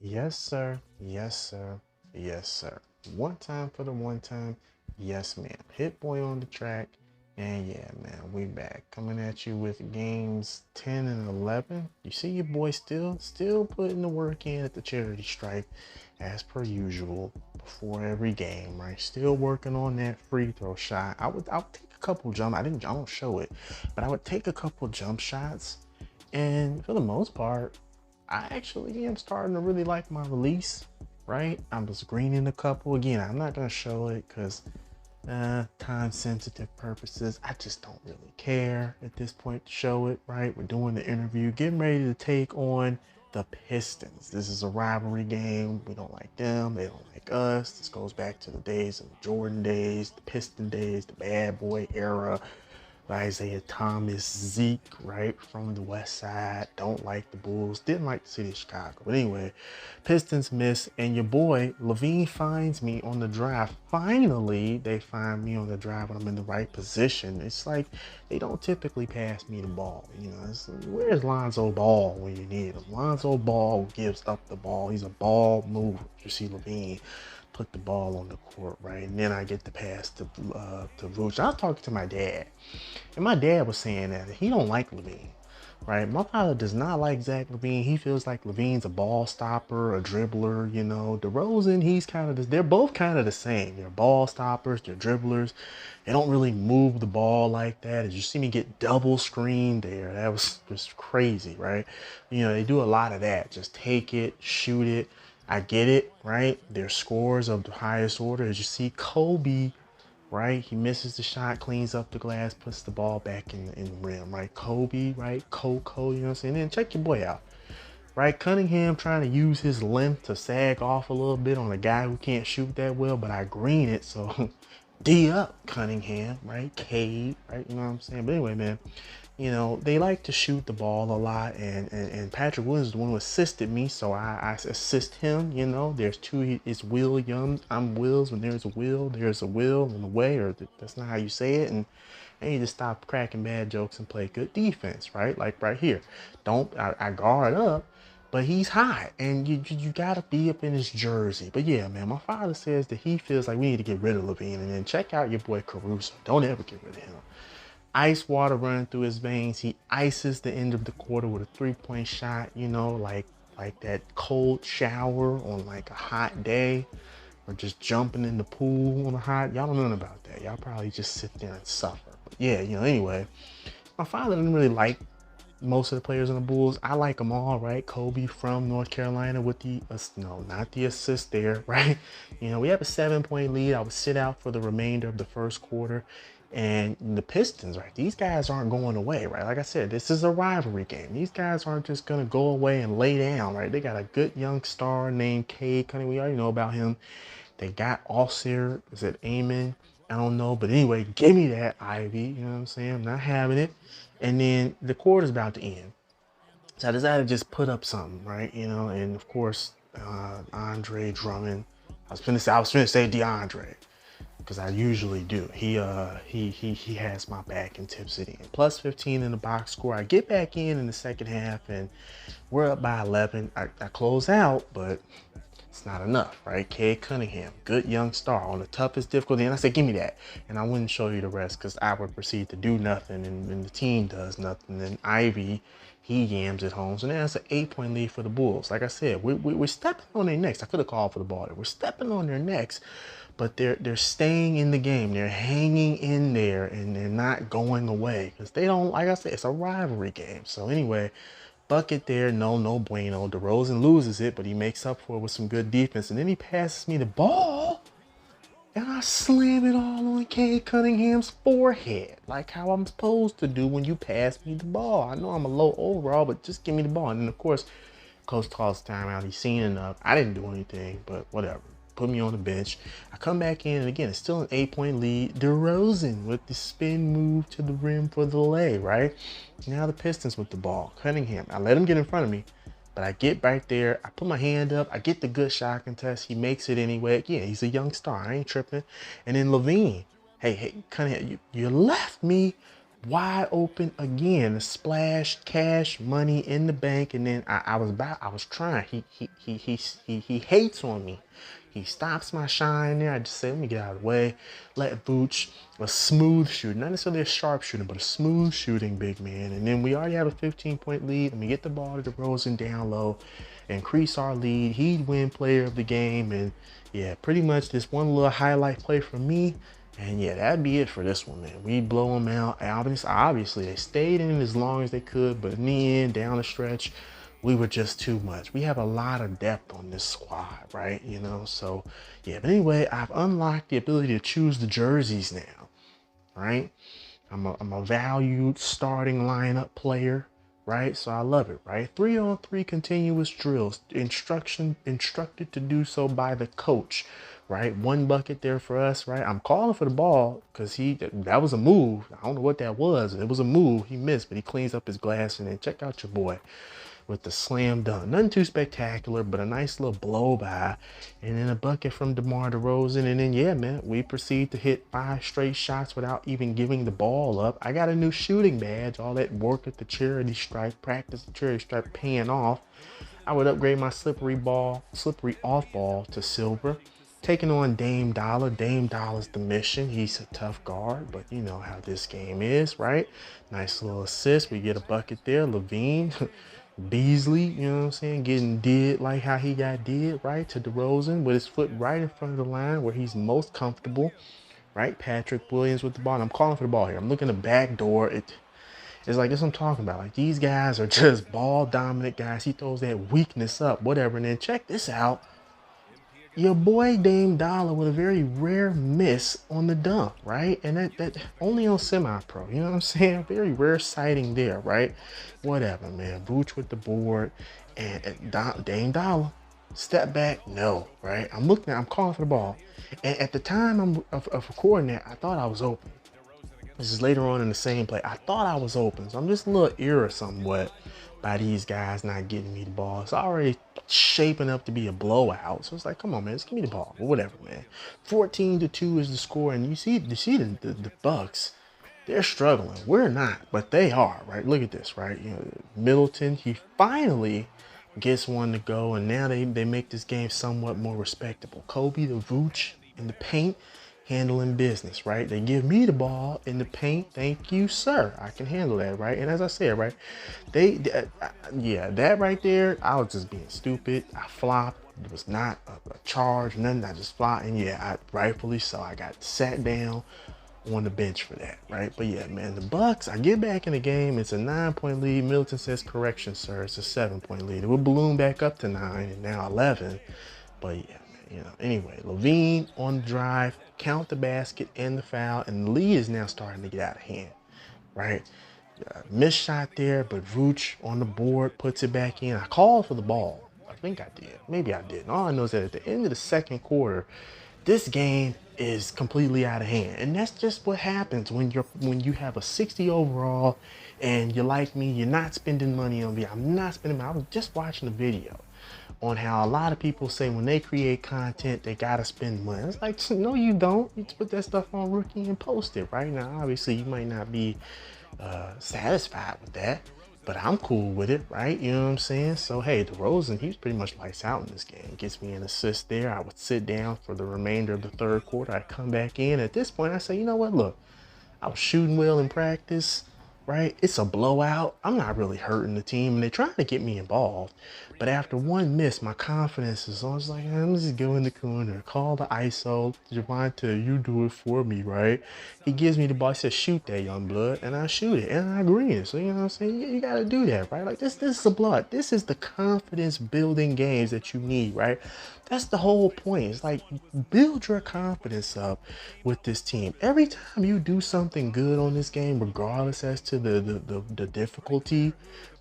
Yes, sir. Yes, sir. Yes, sir. One time for the one time. Yes, ma'am. Hit boy on the track. And yeah, man, we back coming at you with games 10 and 11. You see your boy still putting the work in at the charity stripe as per usual before every game, right? Still working on that free throw shot. I would take a couple jump. I don't show it, but I would take a couple jump shots. And for the most part, I actually am starting to really like my release, right? I was greening a couple. Again, I'm not going to show it because time sensitive purposes. I just don't really care at this point to show it, right? We're doing the interview, getting ready to take on the Pistons. This is a rivalry game. We don't like them. They don't like us. This goes back to the days of the Jordan days, the Piston days, the bad boy era, Isaiah Thomas, Zeke, right, from the West Side. Don't like the Bulls. Didn't like the city of Chicago. But anyway, Pistons miss, and your boy Levine finds me on the draft. Finally, they find me on the draft when I'm in the right position. It's like they don't typically pass me the ball. You know, where's Lonzo Ball when you need him? Lonzo Ball gives up the ball. He's a ball mover. You see Levine put the ball on the court, right? And then I get the pass to Vooch. I was talking to my dad, and my dad was saying that he don't like Levine, right? My father does not like Zach Levine. He feels like Levine's a ball stopper, a dribbler, you know. DeRozan, he's kind of, they're both kind of the same. They're ball stoppers, they're dribblers. They don't really move the ball like that. As you see me get double screened there, that was just crazy, right? You know, they do a lot of that. Just take it, shoot it. I get it, right? They're scores of the highest order. As you see, Kobe, right? He misses the shot, cleans up the glass, puts the ball back in the rim, right? Kobe, right? Coco, you know what I'm saying? Then check your boy out, right? Cunningham trying to use his length to sag off a little bit on a guy who can't shoot that well, but I green it, so D up Cunningham, right? Cade, right? You know what I'm saying? But anyway, man, you know, they like to shoot the ball a lot, and Patrick Williams is the one who assisted me, so I assist him. You know, there's two, it's Williams, I'm Wills. When there's a will in the way, or that's not how you say it. And I need to stop cracking bad jokes and play good defense, right? Like right here. I guard up, but he's hot, and you gotta be up in his jersey. But yeah, man, my father says that he feels like we need to get rid of Levine, and then check out your boy Caruso. Don't ever get rid of him. Ice water running through his veins. He ices the end of the quarter with a three-point shot, you know, like that cold shower on like a hot day, or just jumping in the pool on a hot. Y'all don't know nothing about that. Y'all probably just sit there and suffer. But yeah, you know, anyway, my father didn't really like most of the players on the Bulls. I like them all, right? Kobe from North Carolina with the, no, not the assist there, right? You know, we have a 7-point lead. I would sit out for the remainder of the first quarter. And the Pistons, right? These guys aren't going away, right? Like I said, this is a rivalry game. These guys aren't just going to go away and lay down, right? They got a good young star named Cade Cunningham. We already know about him. They got Alcir. Is it Amen? I don't know. But anyway, give me that, Ivy. You know what I'm saying? I'm not having it. And then the quarter's about to end. So I decided to just put up something, right? You know, and of course, Andre Drummond. I was finna say DeAndre, because I usually do. He has my back and tips it in. Plus 15 in the box score. I get back in the second half, and we're up by 11. I close out, but it's not enough, right? Cade Cunningham, good young star on the toughest difficulty. And I said, give me that. And I wouldn't show you the rest because I would proceed to do nothing, and the team does nothing. And Ivy, he yams it home. So now it's an 8-point lead for the Bulls. Like I said, we're stepping on their necks. I could have called for the ball there. We're stepping on their necks, but they're staying in the game. They're hanging in there, and they're not going away because they don't, like I said, it's a rivalry game. So anyway, bucket there, no bueno. DeRozan loses it, but he makes up for it with some good defense. And then he passes me the ball, and I slam it all on Cade Cunningham's forehead, like how I'm supposed to do when you pass me the ball. I know I'm a low overall, but just give me the ball. And then, of course, coach calls timeout. He's seen enough. I didn't do anything, but whatever. Put me on the bench. I come back in, and again, it's still an 8-point lead. DeRozan with the spin move to the rim for the lay, right? Now the Pistons with the ball. Cunningham. I let him get in front of me, but I get right there. I put my hand up. I get the good shot contest. He makes it anyway. Yeah, he's a young star. I ain't tripping. And then Levine. Hey, Cunningham, you left me wide open again, splash, cash, money in the bank, and then I was trying. He hates on me. He stops my shine there. I just say, let me get out of the way. Let Vooch, a smooth shooting, not necessarily a sharp shooting, but a smooth shooting big man. And then we already have a 15-point lead. Let me get the ball to DeRozan down low, increase our lead. He'd win player of the game. And yeah, pretty much this one little highlight play for me. And yeah, that'd be it for this one, man. We blow them out. Obviously, they stayed in as long as they could, but in the end, down the stretch, we were just too much. We have a lot of depth on this squad, right? You know, so yeah. But anyway, I've unlocked the ability to choose the jerseys now, right? I'm a valued starting lineup player, right? So I love it, right? 3-on-3 continuous drills, instructed to do so by the coach, right? One bucket there for us, right? I'm calling for the ball because that was a move. I don't know what that was. It was a move. He missed, but he cleans up his glass, and then check out your boy with the slam dunk. Nothing too spectacular, but a nice little blow by. And then a bucket from DeMar DeRozan. And then, yeah, man, we proceed to hit 5 straight shots without even giving the ball up. I got a new shooting badge. All that work at the charity stripe, practice the charity stripe paying off. I would upgrade my slippery off ball to silver. Taking on Dame Dollar. Dame Dollar's the mission. He's a tough guard, but you know how this game is, right? Nice little assist. We get a bucket there. Levine. Beasley, you know what I'm saying, getting did like how he got did, right, to DeRozan with his foot right in front of the line where he's most comfortable, right? Patrick Williams with the ball. I'm calling for the ball here. I'm looking at the back door. It's like this I'm talking about. Like, these guys are just ball dominant guys. He throws that weakness up, whatever. And then check this out. Your boy Dame Dollar with a very rare miss on the dunk, right? And that only on semi-pro, you know what I'm saying? Very rare sighting there, right? Whatever, man. Vooch with the board, and Dame Dollar, step back, no, right? I'm calling for the ball. And at the time of recording that, I thought I was open. This is later on in the same play. I thought I was open, so I'm just a little irritated somewhat by these guys not getting me the ball. It's already shaping up to be a blowout. So it's like, come on, man, just give me the ball. But whatever, man. 14-2 is the score, and you see the Bucks. They're struggling. We're not, but they are, right? Look at this, right? You know, Middleton, he finally gets one to go, and now they make this game somewhat more respectable. Kobe, the Vooch in the paint, handling business, right? They give me the ball in the paint. Thank you, sir. I can handle that, right? And as I said, right, yeah, that right there, I was just being stupid. I flopped. It was not a charge, nothing. I just flopped, and yeah, rightfully so. I got sat down on the bench for that, right? But yeah, man, the Bucks, I get back in the game. It's a 9-point lead. Middleton says, correction, sir. It's a 7-point lead. It will balloon back up to 9 and now 11. But yeah, you know, anyway, Levine on the drive, count the basket and the foul, and the lead is now starting to get out of hand, right? Missed shot there, but Vooch on the board puts it back in. I called for the ball. I think I did. Maybe I didn't. All I know is that at the end of the second quarter, this game is completely out of hand. And that's just what happens when you have a 60 overall and you're like me, you're not spending money on me. I'm not spending money. I was just watching a video on how a lot of people say when they create content, they gotta spend money. It's like, no, you don't. You just put that stuff on Rookie and post it, right? Now, obviously, you might not be satisfied with that, but I'm cool with it, right? You know what I'm saying? So, hey, DeRozan, he's pretty much lights out in this game. Gets me an assist there. I would sit down for the remainder of the third quarter. I come back in. At this point, I say, you know what? Look, I was shooting well in practice, right? It's a blowout. I'm not really hurting the team, and they're trying to get me involved. But after one miss, my confidence is on. It's like, I'm just go in the corner, call the ISO. Javante, you do it for me, right? He gives me the ball. He says, shoot that, young blood, and I shoot it, and I agree. So, you know what I'm saying? You got to do that, right? Like, this is the blood. This is the confidence building games that you need, right? That's the whole point. It's like, build your confidence up with this team. Every time you do something good on this game, regardless as to the difficulty,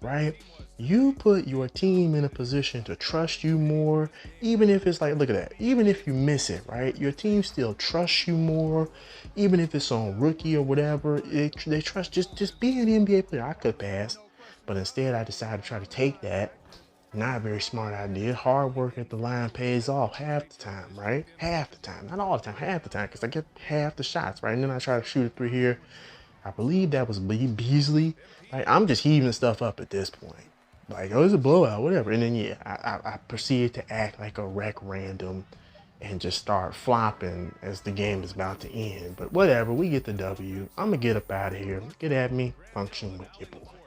right? You put your team in a position to trust you more, even if it's like, look at that, even if you miss it, right? Your team still trusts you more, even if it's on Rookie or whatever. They trust, just be an NBA player. I could pass, but instead I decided to try to take that. Not a very smart idea. Hard work at the line pays off half the time, right? Half the time, not all the time, half the time, because I get half the shots, right? And then I try to shoot a three here. I believe that was Beasley. Like, I'm just heaving stuff up at this point. Like, oh, it's a blowout, whatever. And then, yeah, I proceeded to act like a wreck random and just start flopping as the game is about to end. But whatever, we get the W. I'm going to get up out of here. Get at me. Function with your boy.